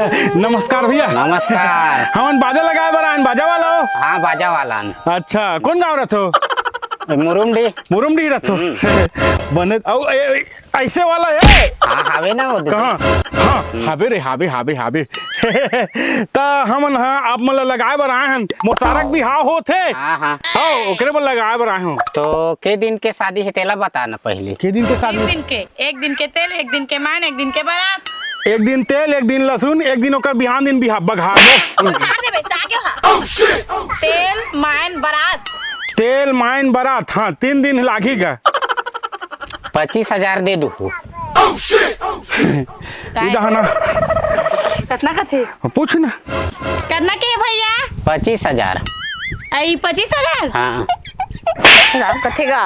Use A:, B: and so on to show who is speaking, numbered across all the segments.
A: नमस्कार भैया।
B: नमस्कार।
A: हमन बाजा लगाए बर आन, बाजा वाला हो?
B: हाँ बाजा वाला।
A: अच्छा, कौन गाँव रथ हो?
B: मुरुमडी।
A: मुरुमडी रथ हो? बने ऐसे वाला है?
B: हाँ हावे ना वो
A: कहाँ? हाँ हावे रे, हावे हावे हावे। ता हमन हाँ आप मन लगाए बर आए हन, मोसारक भी हाँ होथे।
B: हाँ हाँ
A: हाँ ओकरे बर लगाए बर आए हो।
B: तो के दिन के शादी है तेला बताना पहले।
A: के दिन के
C: तीन
A: शादी?
C: दिन के, एक दिन के तेल, एक दिन के मान, एक दिन के बारात।
A: एक दिन तेल, एक दिन लहसुन, एक दिन ओकर बिहान दिन बघार दो।
C: तेल मायन बारात।
A: तेल माइन बारात, हाँ 3 दिन लागी का।
B: 25,000 दे दू।
A: इधर ना
C: कितना कथे?
A: पूछ ना।
C: कितना के भैया?
B: 25,000।
C: आई 25,000?
B: हाँ
C: कथेगा?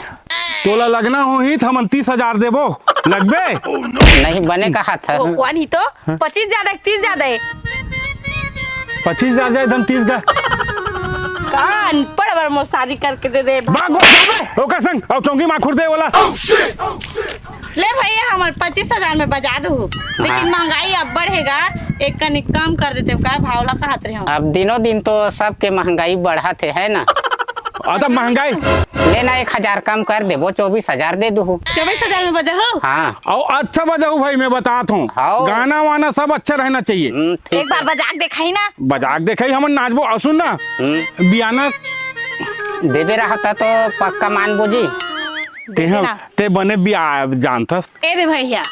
A: तोला लगना हो ही तो हम 30,000 देबो, लगबे?
B: नहीं बने कहा था।
C: वन ही तो 25 ज्यादा 30 ज्यादा है।
A: 25,000 जाए धन 30 का।
C: कान पड़ बार मो शादी करके दे दे।
A: बाग हो जाबे ओकर संग और चौंकी मां खुर दे वाला।
C: ले भैया हमारे 25,000 में बजा दो, लेकिन महंगाई अब बढ़ेगा, एक कनी कम कर देते का भावला कहत रहे हो।
B: अब दिनों दिन तो सबके महंगाई बढ़त है ना।
A: आता महंगाई
B: लेना 1,000 कम कर दे, वो 24,000 दे दू।
C: 24,000 में बजा हो?
B: हाँ
A: और अच्छा बजाऊ भाई, मैं बताता हूँ
B: हाँ।
A: गाना वाना सब अच्छा रहना चाहिए।
C: एक
B: ठीक
C: बार बजा के दिखाई ना।
A: बजाक देखई हमन नाचबो और सुन ना बियाना
B: दे दे रहा था तो पक्का मान बोझी।
A: ते बने बिया जानथस।
C: ए दे भैया।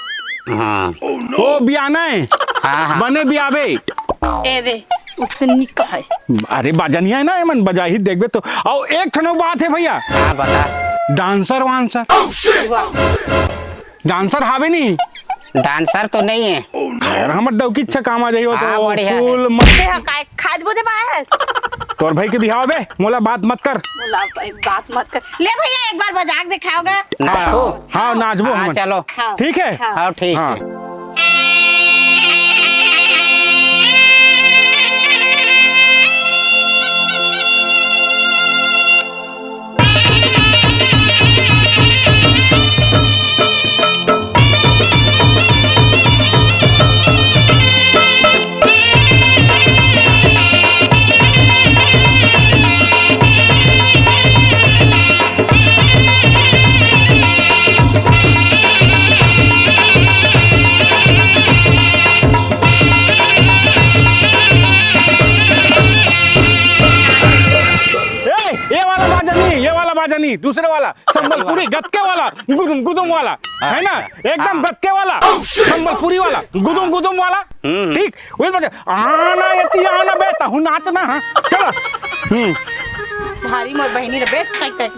B: हाँ
A: ओ बियाना है
B: हाँ हाँ
A: बने बियाबे।
C: ए दे उससे निका है।
A: अरे बाजनिया है ना मन बजा ही देखबे तो। और एक ठनो बात है भैया,
B: हाँ बता।
A: डांसर वांसर डांसर हावे नहीं?
B: डांसर तो नहीं है।
A: खैर हमर डौकी अच्छा काम आ जाई हो
B: हाँ,
A: तो
B: बढ़िया है।
A: फूल
C: ते हा काय खाद बोझे बाहर।
A: तोर भाई के बिहाव बे, मोला बात मत कर।
C: बोला भाई बात मत कर। ले भैया एक बार बजा के दिखाओगे?
B: नाचो।
A: हाँ नाचबो
B: हाँ
A: हमन।
B: चलो।
C: हाँ।
A: ठीक है
B: हाँ ठीक
A: हाँ।
B: है।
A: नहीं दूसरे वाला संबलपुरी गत्के वाला गुदुम गुदुम वाला है ना, एकदम गत्के वाला संबलपुरी वाला गुदुम गुदुम वाला। ठीक वही बजे आना यति आना बेटा हूँ नाचना। हाँ चलो।
C: भारी मोर बहनी रे बेच सकते।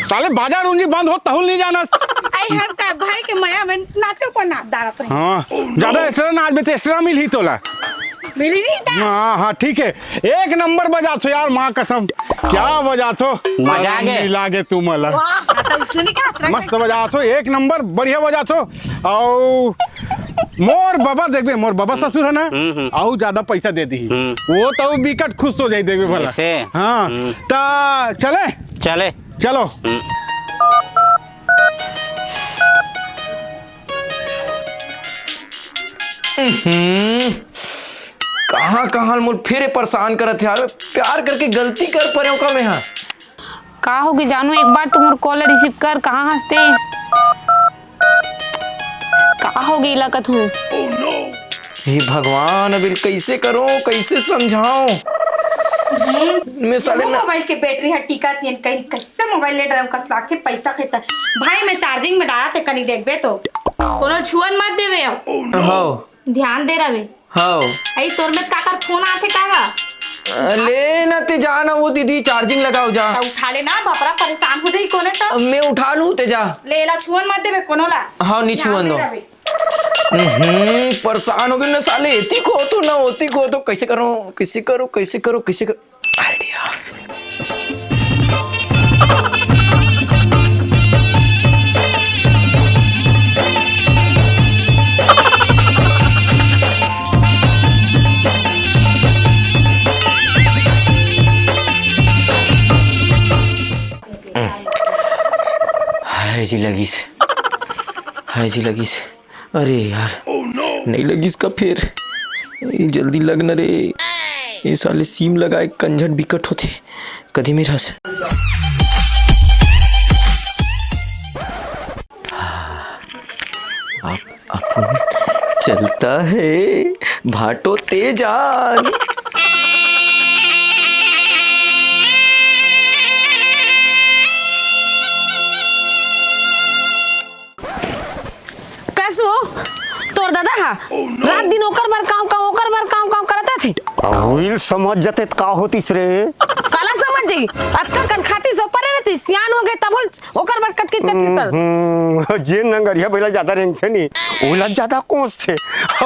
A: साले बाजार उंजी बंद हो तहुल नहीं जाना।
C: आई हम का भाई के माया में नाचो पर नाच दारा पर।
A: हाँ ज्यादा एक्स्ट्रा नाच बे तो एक्स्ट्रा मिल ही तोला।
C: मिली नहीं दा।
A: हाँ हाँ ठीक है, एक नंबर बजा छो यार, माँ कसम क्या बजा छो।
B: मजा गे
A: लागे तू मला
C: वाह तो उसने नहीं कहा
A: मस्त बजा छो, एक नंबर बढ़िया बजा छो। और मोर बाबा देखबे, मोर बाबा ससुर है ना, और ज्यादा पैसा दे दी वो तो बिकट खुश हो जाए देखबे भला। हाँ ता चले
B: चले
A: चलो।
D: कहाँ कहाँ मुझ फिर परेशान करत यार, प्यार करके गलती कर परे का मैं। हाँ
E: का होगी जानू, एक बार तुम कॉल रिसीव कर। कहाँ हंसते का होगी इलाकत हूँ।
D: हे भगवान, अब कैसे करूं, कैसे समझाऊं। मैं साले ना
C: मोबाइल के बैटरी है टिका तीन कहीं कैसे मोबाइल ले डरम कस लाख के पैसा खेता भाई मैं चार्जिंग में डाला थे कनी देखबे तो कोनो छुअन मत देवे अब
D: हाँ
C: ध्यान दे रहे
D: हाँ
C: आई तोर में काका फोन आथे कागा
D: ले ना ते जा ना वो दीदी चार्जिंग लगाओ जा
C: तो उठा ले ना बापरा परेशान हो जाई कोने तो
D: मैं उठा लूं ते जा
C: ले ला छुअन मत देवे कोनो ला
D: हाँ नहीं छुअन दो परेशान हो गए ना साले एती को तो ना होती को तो कैसे करो आइडिया हाय जी लगीस अरे यार नहीं लगीस का फिर जल्दी लगना रे ये साले सीम लगाए कंझट बिकट होते कदी मेरा से अपन चलता है भाटो तेजान
E: तोर दादा हा रात दिन ओकर बार काम करता थे
F: अहुल समझ जते का होतीस रे
E: काला समझ जाई अक्का कन खाती सो परे रहती सियान हो गए तब ओकर बार कट कर
F: जे नंगरिया बेला ज्यादा रेंग थे नी ओला ज्यादा कोस थे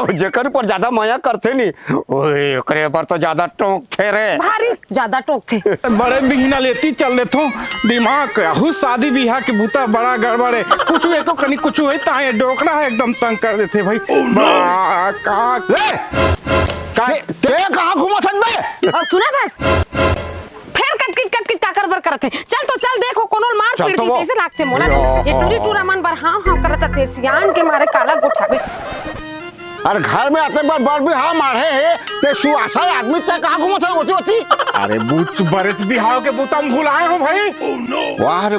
F: और जेकर पर ज्यादा माया करते नी ओए ओकरे पर तो ज्यादा टोक थे रे
E: भारी ज्यादा टोक थे
A: बड़े बिघिना लेती चल देतो दिमाग आहू शादी बिहार के बूता बड़ा गड़बड़ है कुछ एको कनी कुछ है ताए डोकना है एकदम तंग कर देते भाई बड़ा का
F: ते कहां घुमा सन बे
E: और सुना था फिर कट टाकर बर करते चल देखो कोनो मार
F: चल
E: पीट
F: तो
E: दी
F: वो।
E: कैसे लागते मोला ये टूरी टूरा मन बर हां करता थे सियान के मारे काला गोठावे
F: अरे घर में आते बार भी हाँ मारे है ते सुआसा आदमी ते कहां घुमा सन होती
A: अरे बूत बरस बिहाव के बूता हम भुलाए हो भाई
F: वाह रे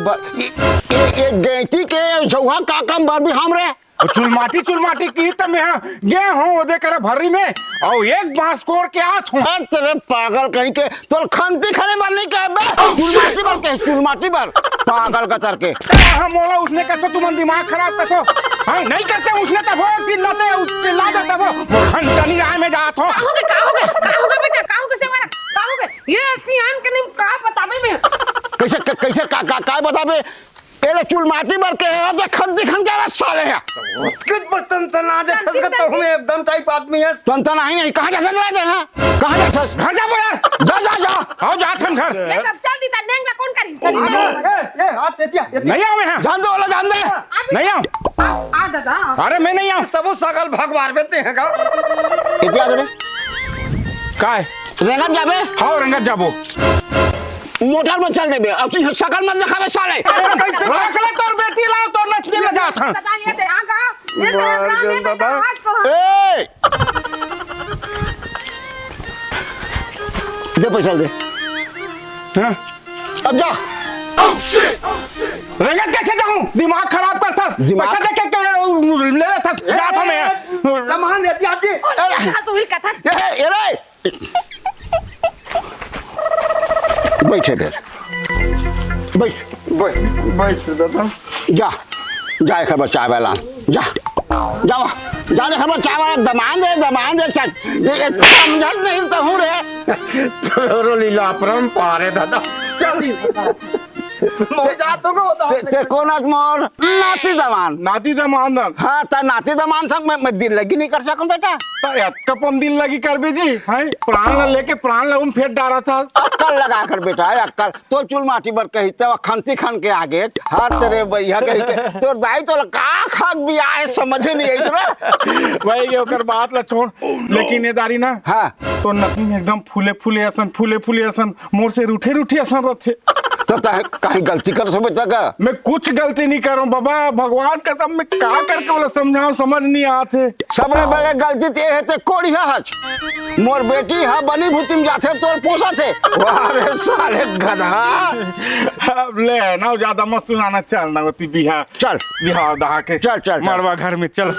F: ये गैती के जौहा का काम बार भी हम रे
A: चुलमाटी की तब यहाँ गए हूँ वो देकर भर्री में और एक बांस कोड़ के आत हूँ
F: तेरे पागल कहीं के तो खंती खाने बार नहीं कहे बे चुलमाटी बार पागल का तरके
A: हम बोला उसने कहा तो तुम दिमाग खराब कर तो हाँ नहीं करते उसने तब वो चिल्ला देता वो खंडनी आए में जात हो
E: का हो गए बेटा का हो गए से मारा का हो गए ये सियान के नहीं का बतावे में
F: कैसे का बताबे एले चुलमाटी बार के है जे खंती खन के साले है
G: किस बर्तन तना जे खस के तो हमें एकदम टाइप आदमी है
F: तंता नहीं कहां जा सक रहा है कहां जा सक
A: घर जा यार जा आओ जा हम घर
E: ले सब चल दी नेंगला कौन करी
G: ए हाथ दे दिया
A: नहीं आओ यहाँ
F: जान दे वाला जान दे
A: नहीं आओ
E: आ दादा
A: अरे मैं नहीं आऊँ
G: सबो सगल भगवान बेते हैं का
F: इतिया रे
A: काय
F: रेंगत जाबे
A: हाँ रंगत जाबो
F: मोटर में चल देबे अब तू शकल मत दिखावे साले
A: रख ले तोर बेटी लाओ तो नचने लगा था
E: दादा ये दे आगा
G: दादा
F: ए दे पैसा दे
A: हाँ?
F: अब जा
A: रंगत कैसे जाऊं दिमाग खराब करता
F: दिमाग-
A: पैसा दे के ले लेता जा था मैं
G: लमहान रहती आपकी
E: तू ही कथा
F: ए रे बैठे फिर
G: बैठ दादा
F: जा खबर चाय वाला जा खबर चाय वाला दमान दे चल समझल नहीं तो हूँ रे
G: तोरो लीला परम पारे दादा चल मौजा तो को
F: ते कौन आज मोर नाती दमान
A: नाती दमान
F: हाँ ता नाती दमान संग मैं दिल लगी नहीं कर सकूं बेटा
A: कपन दिल लगी कर भी जी है प्राण लेके प्राण लगूं फेंक डाला था
F: अक्कल लगा कर बेटा अक्कल तो चुल माटी पर कही ते खंती खन के आगे हाँ तेरे भैया कही के तोर दाई तो का खाक भी आए समझ नहीं आई रे
A: भाई ये ओकर बात ला छोड़ लेकिन ये दारी ना
F: हाँ
A: तो नतीन एकदम फूले असन मोर से रूठे असन रहते
F: तो कहीं गलती कर सो बेटा का
A: मैं कुछ गलती नहीं कर रहा हूँ बाबा भगवान कसम मैं क्या करके बोला समझाऊं समझ नहीं आते
F: सबने बड़े गलती ते है ते कोड़ी हज मोर बेटी हा बनी भूतिम जाथे तोर पोसा थे वाह रे साले गधा
A: अब ले ना ज्यादा मत सुनाना चल ना होती बिहार
F: चल
A: बिहार दहा के
F: चल
A: मरवा घर में चल